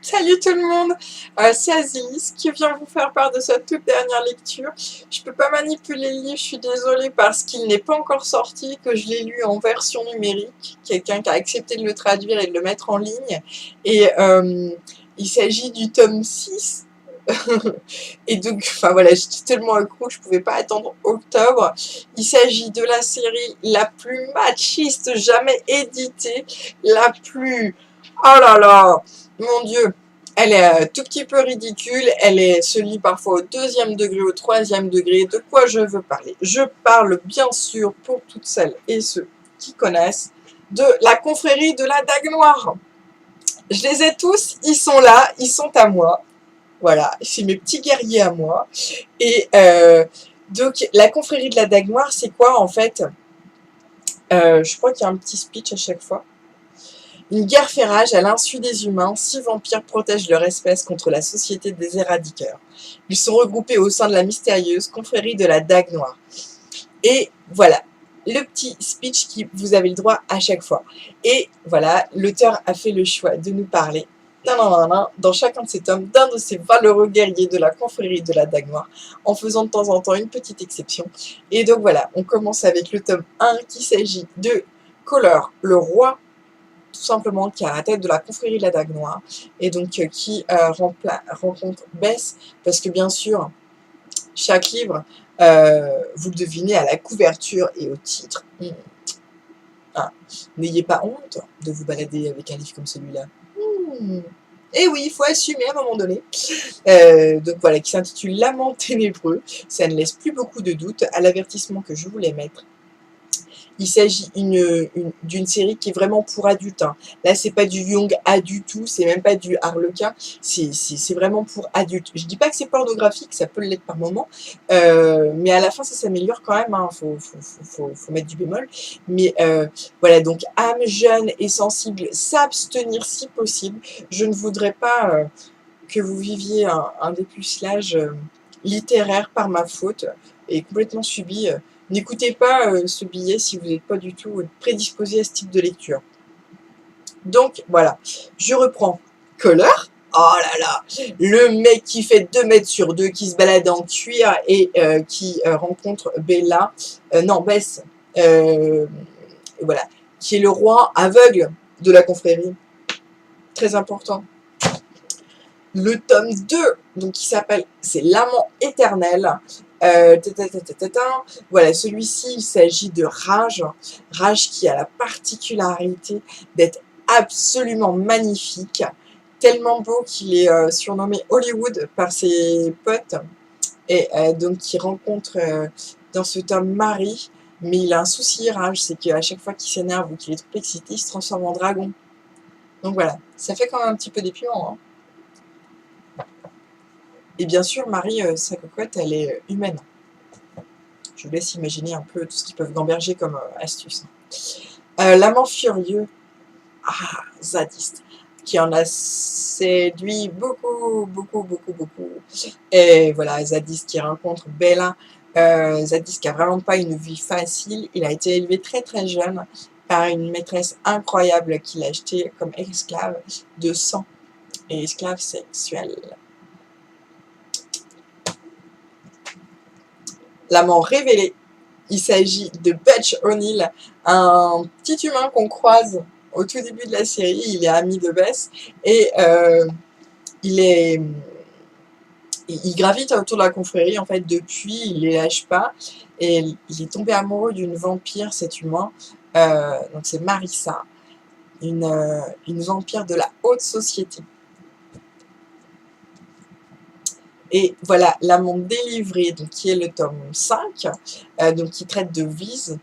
Salut tout le monde, c'est Aziz qui vient vous faire part de sa toute dernière lecture. Je peux pas manipuler le livre, je suis désolée parce qu'il n'est pas encore sorti, que je l'ai lu en version numérique. Quelqu'un qui a accepté de le traduire et de le mettre en ligne. Et il s'agit du tome 6. Et donc, enfin voilà, j'étais tellement accro que je pouvais pas attendre octobre. Il s'agit de la série la plus machiste jamais éditée, la plus... Oh là là, mon Dieu, elle est tout petit peu ridicule, se lit parfois au deuxième degré, au troisième degré. De quoi je veux parler? Je parle bien sûr, pour toutes celles et ceux qui connaissent, de la confrérie de la Dague Noire. Je les ai tous, ils sont là, ils sont à moi. Voilà, c'est mes petits guerriers à moi. Et donc, la confrérie de la Dague Noire, c'est quoi en fait? Je crois qu'il y a un petit speech à chaque fois. Une guerre fait rage à l'insu des humains, 6 vampires protègent leur espèce contre la société des éradiqueurs. Ils sont regroupés au sein de la mystérieuse confrérie de la Dague Noire. Et voilà, le petit speech qui vous avez le droit à chaque fois. Et voilà, l'auteur a fait le choix de nous parler dans chacun de ces tomes d'un de ces valeureux guerriers de la confrérie de la Dague Noire, en faisant de temps en temps une petite exception. Et donc voilà, on commence avec le tome 1 qui s'agit de Kohler, le roi, tout simplement, qui est à la tête de la confrérie de la Dague Noire, et donc qui rencontre Bess, parce que bien sûr, chaque livre, vous le devinez à la couverture et au titre. Ah, n'ayez pas honte de vous balader avec un livre comme celui-là. Et oui, il faut assumer à un moment donné. Donc voilà, qui s'intitule L'amant ténébreux. Ça ne laisse plus beaucoup de doutes à l'avertissement que je voulais mettre. Il s'agit d'une série qui est vraiment pour adultes. Hein. Là, c'est pas du young du tout, c'est même pas du harlequin, c'est vraiment pour adultes. Je dis pas que c'est pornographique, ça peut l'être par moment, mais à la fin, ça s'améliore quand même. Hein. Faut mettre du bémol. Mais voilà, donc âme jeune et sensible, s'abstenir si possible. Je ne voudrais pas que vous viviez un dépucelage littéraire par ma faute et complètement subi. N'écoutez pas ce billet si vous n'êtes pas du tout prédisposé à ce type de lecture. Donc voilà, je reprends. Kohler, oh là là, le mec qui fait 2 mètres sur 2, qui se balade en cuir et qui rencontre Bella, non, Bess, voilà, qui est le roi aveugle de la confrérie. Très important. Le tome 2, donc qui s'appelle, c'est L'amant éternel. Voilà, celui-ci, il s'agit de Rage. Rage qui a la particularité d'être absolument magnifique, tellement beau qu'il est surnommé Hollywood par ses potes, et donc qui rencontre dans ce tome Marie, mais il a un souci, Rage, c'est qu'à chaque fois qu'il s'énerve ou qu'il est trop excité, il se transforme en dragon. Donc voilà, ça fait quand même un petit peu déprimant, hein. Et bien sûr, Marie, sa cocotte, elle est humaine. Je vous laisse imaginer un peu tout ce qu'ils peuvent gamberger comme astuce. L'amant furieux, zadiste, qui en a séduit beaucoup. Et voilà, zadiste qui rencontre Bella. Zadiste qui a vraiment pas une vie facile. Il a été élevé très jeune par une maîtresse incroyable qu'il a achetée comme esclave de sang et esclave sexuel. L'amant révélé, il s'agit de Butch O'Neill, un petit humain qu'on croise au tout début de la série. Il est ami de Bess et il gravite autour de la confrérie en fait depuis, il les lâche pas et il est tombé amoureux d'une vampire, cet humain, donc c'est Marissa, une vampire de la haute société. Et voilà, l'amant délivré, donc, qui est le tome 5, donc, qui traite de Viz.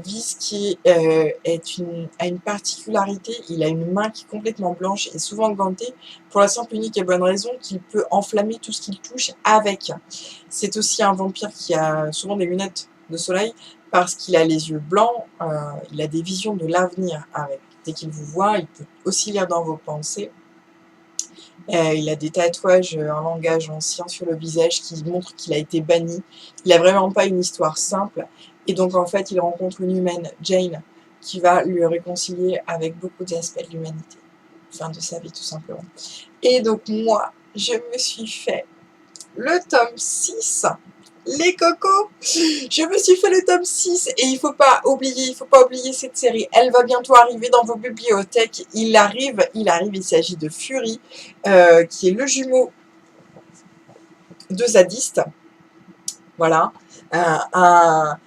Viz qui a une particularité, il a une main qui est complètement blanche et souvent gantée, pour la simple, unique et bonne raison qu'il peut enflammer tout ce qu'il touche avec. C'est aussi un vampire qui a souvent des lunettes de soleil, parce qu'il a les yeux blancs, il a des visions de l'avenir. Dès qu'il vous voit, il peut aussi lire dans vos pensées. Il a des tatouages en langage ancien sur le visage qui montrent qu'il a été banni. Il n'a vraiment pas une histoire simple. Et donc, en fait, il rencontre une humaine, Jane, qui va lui réconcilier avec beaucoup d'aspects de l'humanité. fin de sa vie tout simplement. Et donc moi, je me suis fait le tome 6, les cocos, je me suis fait le tome 6 et il faut pas oublier cette série, elle va bientôt arriver dans vos bibliothèques, il arrive, il s'agit de Fury, qui est le jumeau de Zadiste, voilà, un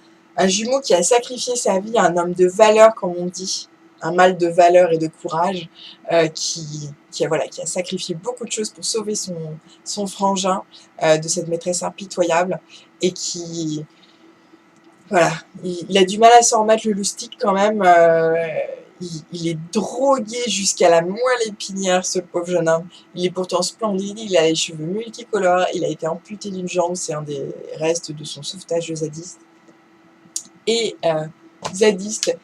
jumeau qui a sacrifié sa vie à un homme de valeur, comme on dit, un mâle de valeur et de courage, voilà, qui a sacrifié beaucoup de choses pour sauver son frangin de cette maîtresse impitoyable, et qui, voilà, il a du mal à s'en remettre le loustic quand même, il est drogué jusqu'à la moelle épinière, ce pauvre jeune homme. Il est pourtant splendide, il a les cheveux multicolores, il a été amputé d'une jambe, c'est un des restes de son sauvetage de Zadiste. Et Zadiste,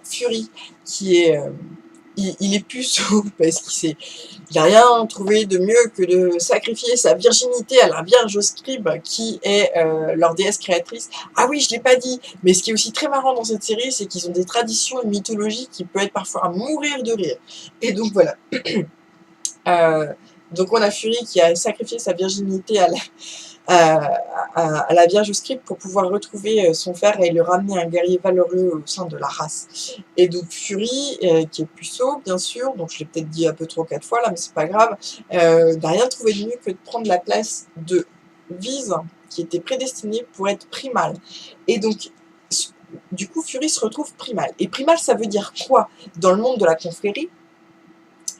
Fury, qui est... il est puceau parce qu'il n'a rien trouvé de mieux que de sacrifier sa virginité à la Vierge Scribe, qui est leur déesse créatrice. Ah oui, je ne l'ai pas dit, mais ce qui est aussi très marrant dans cette série, c'est qu'ils ont des traditions et mythologies qui peuvent être parfois à mourir de rire. Et donc voilà. Donc on a Fury qui a sacrifié sa virginité à la Vierge Scribe pour pouvoir retrouver son frère et le ramener un guerrier valeureux au sein de la race. Et donc Fury, qui est puceau bien sûr, donc je l'ai peut-être dit un peu trop 4 fois là, mais c'est pas grave, n'a rien trouvé de mieux que de prendre la place de Viz, qui était prédestiné pour être primal. Et donc du coup Fury se retrouve primal. Et primal, ça veut dire quoi dans le monde de la confrérie?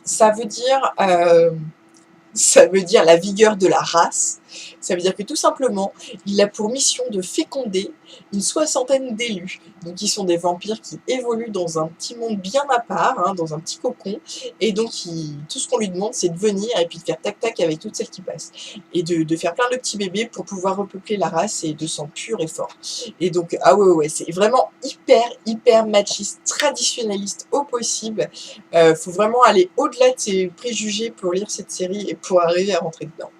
Ça veut dire la vigueur de la race. Ça veut dire que tout simplement, il a pour mission de féconder une 60aine d'élus. Donc ils sont des vampires qui évoluent dans un petit monde bien à part, hein, dans un petit cocon. Et donc tout ce qu'on lui demande, c'est de venir et puis de faire tac-tac avec toutes celles qui passent. Et de faire plein de petits bébés pour pouvoir repeupler la race et de sang pur et fort. Et donc, ah ouais, c'est vraiment hyper machiste, traditionnaliste au possible. Faut vraiment aller au-delà de ses préjugés pour lire cette série et pour arriver à rentrer dedans.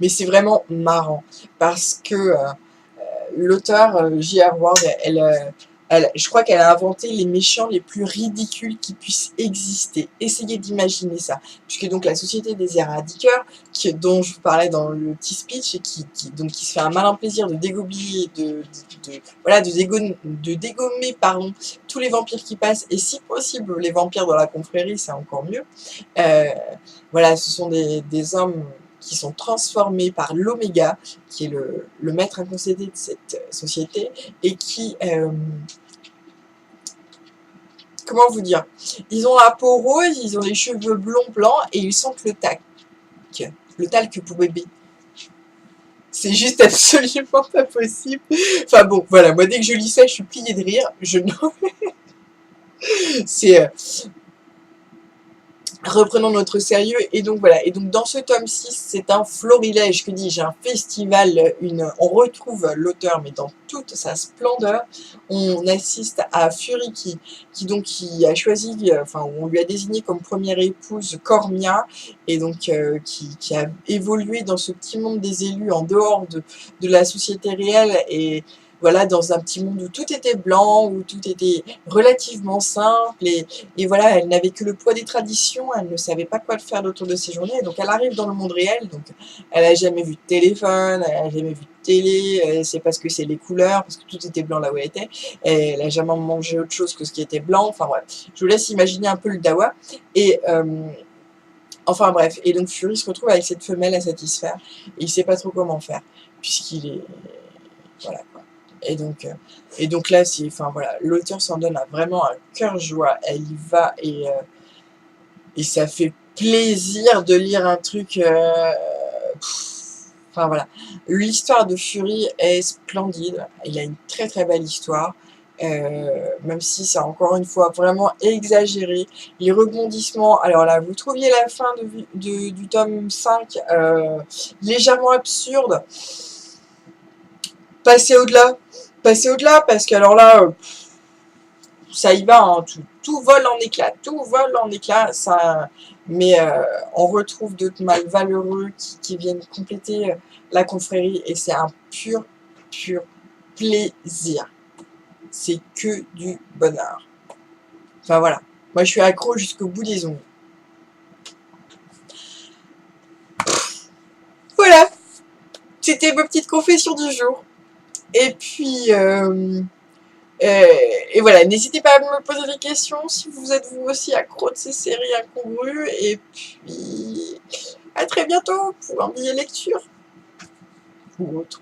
Mais c'est vraiment marrant parce que l'auteur J.R. Ward, je crois qu'elle a inventé les méchants les plus ridicules qui puissent exister. Essayez d'imaginer ça. Puisque donc la Société des Éradiqueurs, dont je vous parlais dans le petit speech, et qui se fait un malin plaisir de dégommer, de dégommer tous les vampires qui passent, et si possible les vampires dans la confrérie, c'est encore mieux. Voilà, ce sont des hommes qui sont transformés par l'Oméga, qui est le maître inconcédé de cette société, et qui... comment vous dire? Ils ont la peau rose, ils ont les cheveux blonds blancs, et ils sentent le talc. Le talc pour bébé. C'est juste absolument pas possible. Enfin bon, voilà, moi dès que je lis ça, je suis pliée de rire. C'est... reprenons notre sérieux, et donc voilà, et donc dans ce tome 6, c'est un florilège, que dis-je, un festival, on retrouve l'auteur, mais dans toute sa splendeur. On assiste à Fury qui a choisi, enfin, on lui a désigné comme première épouse Cormia, et donc qui a évolué dans ce petit monde des élus en dehors de la société réelle, et voilà, dans un petit monde où tout était blanc, où tout était relativement simple, et voilà, elle n'avait que le poids des traditions, elle ne savait pas quoi faire autour de ses journées, et donc elle arrive dans le monde réel, donc elle n'a jamais vu de téléphone, elle n'a jamais vu de télé, elle sait pas ce que c'est les couleurs, parce que tout était blanc là où elle était, et elle n'a jamais mangé autre chose que ce qui était blanc, enfin bref, je vous laisse imaginer un peu le dawa, et enfin bref, et donc Fury se retrouve avec cette femelle à satisfaire, et il sait pas trop comment faire, puisqu'il est... voilà. Et donc là, enfin voilà, l'auteur s'en donne vraiment un cœur joie. Elle y va, et ça fait plaisir de lire un truc. Enfin voilà, l'histoire de Fury est splendide. Il a une très belle histoire. Même si c'est encore une fois vraiment exagéré. Les rebondissements, alors là, vous trouviez la fin du tome 5 légèrement absurde. Passez au-delà, parce que alors là, ça y va, hein, tout vole en éclats, ça, mais on retrouve d'autres mâles valeureux qui viennent compléter la confrérie, et c'est un pur plaisir. C'est que du bonheur. Enfin voilà, Moi, je suis accro jusqu'au bout des ongles. Voilà, c'était ma petite confession du jour. Et puis, et voilà, n'hésitez pas à me poser des questions si vous êtes vous aussi accro de ces séries incongrues. Et puis, à très bientôt pour un billet lecture ou autre.